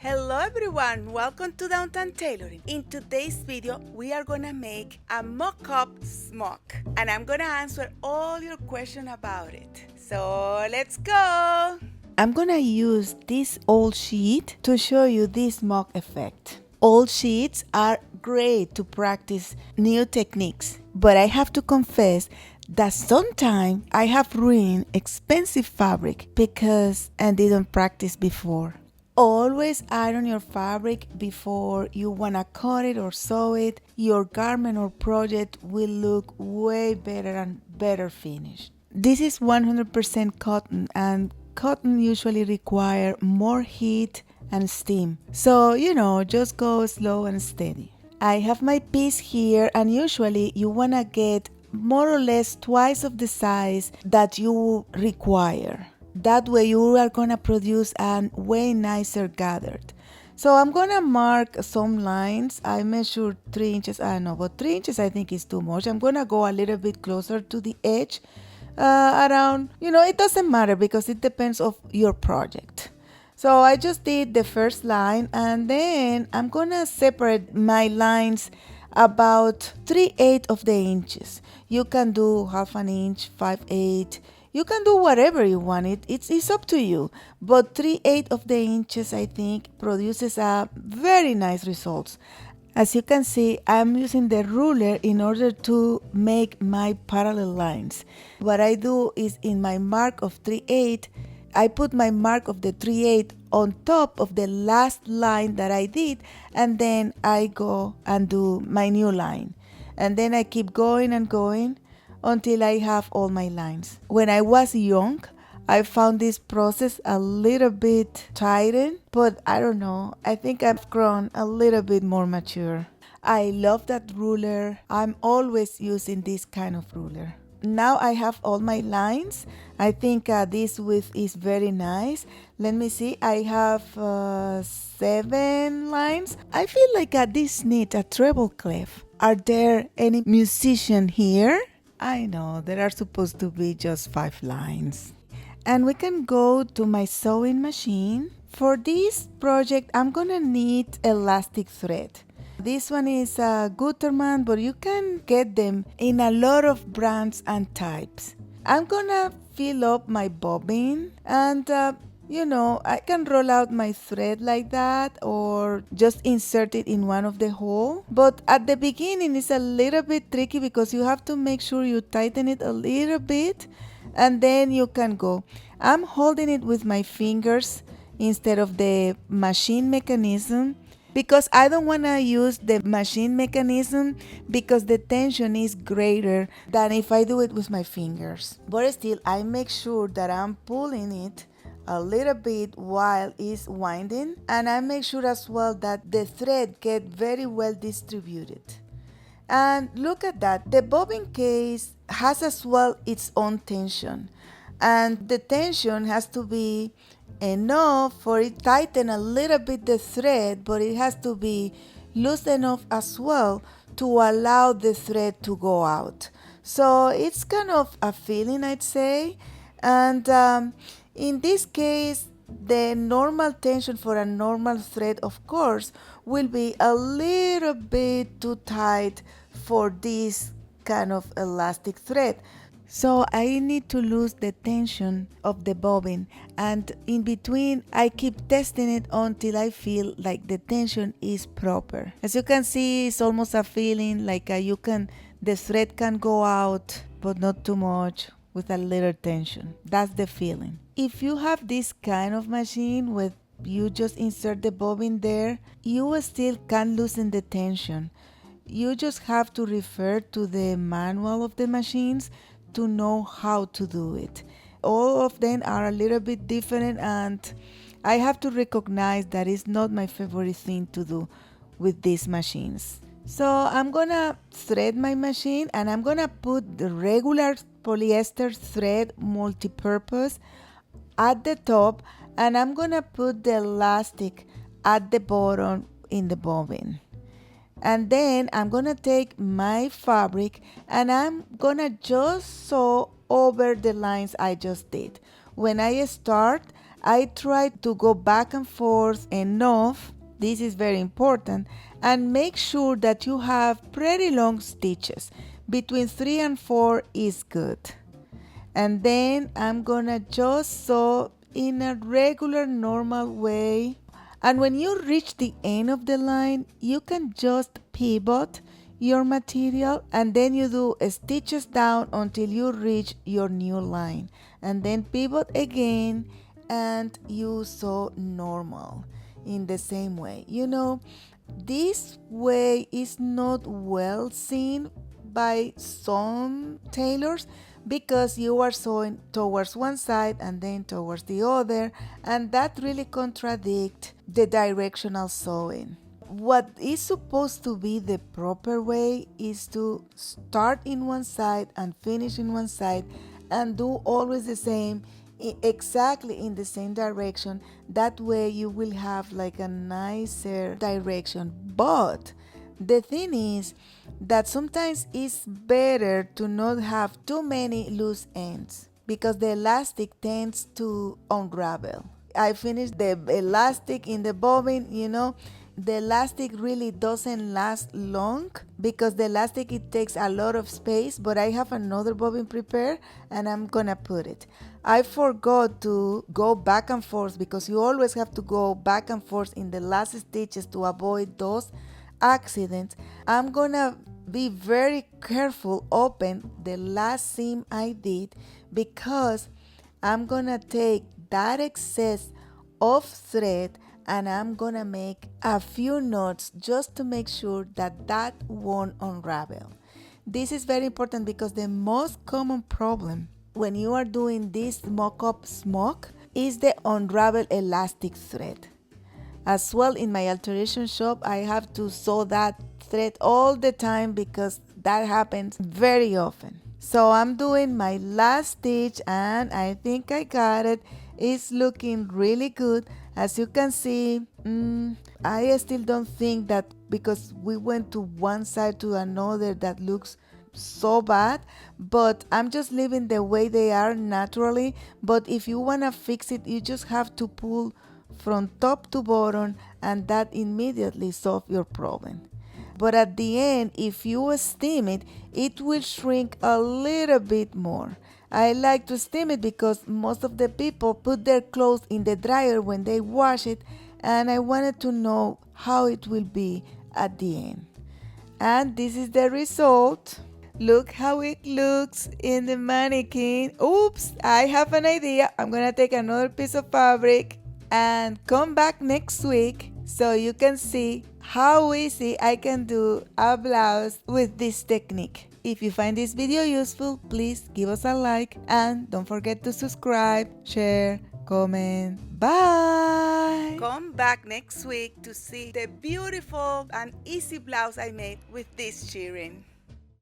Hello everyone, welcome to Downtown Tailoring. In today's video, we are gonna make a mock-up smock and I'm gonna answer all your questions about it. So let's go! I'm gonna use this old sheet to show you this mock effect. Old sheets are great to practice new techniques, but I have to confess that sometimes I have ruined expensive fabric because I didn't practice before. Always iron your fabric before you wanna cut it or sew it. Your garment or project will look way better and better finished. This is 100% cotton, and cotton usually require more heat and steam. So, just go slow and steady. I have my piece here, and usually you wanna get more or less twice of the size that you require. That way you are gonna produce a way nicer gathered. So I'm gonna mark some lines. I measured 3 inches, I don't know, but 3 inches I think is too much. I'm gonna go a little bit closer to the edge, around, it doesn't matter because it depends of your project. So I just did the first line, and then I'm gonna separate my lines about 3/8 of the inches. You can do half an inch, 5/8. You can do whatever you want. It's up to you. But 3/8 of the inches, I think, produces a very nice results. As you can see, I'm using the ruler in order to make my parallel lines. What I do is in my mark of 3/8, I put my mark of the 3/8 on top of the last line that I did, and then I go and do my new line. And then I keep going and going until I have all my lines. When I was young, I found this process a little bit tiring, but I don't know. I think I've grown a little bit more mature. I love that ruler. I'm always using this kind of ruler. Now I have all my lines. I think this width is very nice. Let me see. I have 7 lines. I feel like this needs a treble clef. Are there any musician here? I know, there are supposed to be just 5 lines. And we can go to my sewing machine. For this project, I'm gonna need elastic thread. This one is a Gutermann, but you can get them in a lot of brands and types. I'm gonna fill up my bobbin, and I can roll out my thread like that or just insert it in one of the holes. But at the beginning it's a little bit tricky because you have to make sure you tighten it a little bit, and then you can go. I'm holding it with my fingers instead of the machine mechanism, because I don't want to use the machine mechanism because the tension is greater than if I do it with my fingers. But still, I make sure that I'm pulling it a little bit while it's winding, and I make sure as well that the thread get very well distributed. And look at that, the bobbin case has as well its own tension, and the tension has to be enough for it tighten a little bit the thread, but it has to be loose enough as well to allow the thread to go out. So it's kind of a feeling, I'd say. And in this case, the normal tension for a normal thread, of course, will be a little bit too tight for this kind of elastic thread. So I need to lose the tension of the bobbin, and in between I keep testing it until I feel like the tension is proper. As you can see, it's almost a feeling like the thread can go out, but not too much, with a little tension. That's the feeling. If you have this kind of machine where you just insert the bobbin there, you still can loosen the tension. You just have to refer to the manual of the machines to know how to do it. All of them are a little bit different, and I have to recognize that it's not my favorite thing to do with these machines. So I'm gonna thread my machine, and I'm gonna put the regular polyester thread multi-purpose at the top, and I'm gonna put the elastic at the bottom in the bobbin. And then I'm gonna take my fabric and I'm gonna just sew over the lines I just did. When I start, I try to go back and forth enough, this is very important, and make sure that you have pretty long stitches. Between 3 and 4 is good. And then I'm gonna just sew in a regular normal way. And when you reach the end of the line, you can just pivot your material and then you do stitches down until you reach your new line, and then pivot again and you sew normal in the same way. You know, this way is not well seen by some tailors because you are sewing towards one side and then towards the other, and that really contradicts the directional sewing. What is supposed to be the proper way is to start in one side and finish in one side and do always the same, exactly in the same direction. That way you will have like a nicer direction. But the thing is that sometimes it's better to not have too many loose ends because the elastic tends to unravel. I finished the elastic in the bobbin, you know, the elastic really doesn't last long because the elastic, it takes a lot of space, but I have another bobbin prepared and I'm gonna put it. I forgot to go back and forth because you always have to go back and forth in the last stitches to avoid those accidents. I'm gonna be very careful open the last seam I did because I'm gonna take that excess of thread and I'm gonna make a few knots just to make sure that that won't unravel. This is very important because the most common problem when you are doing this mock-up smock is the unravel elastic thread. As well, in my alteration shop, I have to sew that thread all the time because that happens very often. So I'm doing my last stitch and I think I got it. It's looking really good. As you can see, I still don't think that because we went to one side to another that looks so bad, but I'm just leaving the way they are naturally. But if you want to fix it, you just have to pull from top to bottom and that immediately solves your problem. But at the end, if you steam it, it will shrink a little bit more. I like to steam it because most of the people put their clothes in the dryer when they wash it, and I wanted to know how it will be at the end. And this is the result. Look how it looks in the mannequin. Oops, I have an idea. I'm gonna take another piece of fabric and come back next week so you can see how easy I can do a blouse with this technique. If you find this video useful, please give us a like and don't forget to subscribe, share, comment. Bye! Come back next week to see the beautiful and easy blouse I made with this shirring.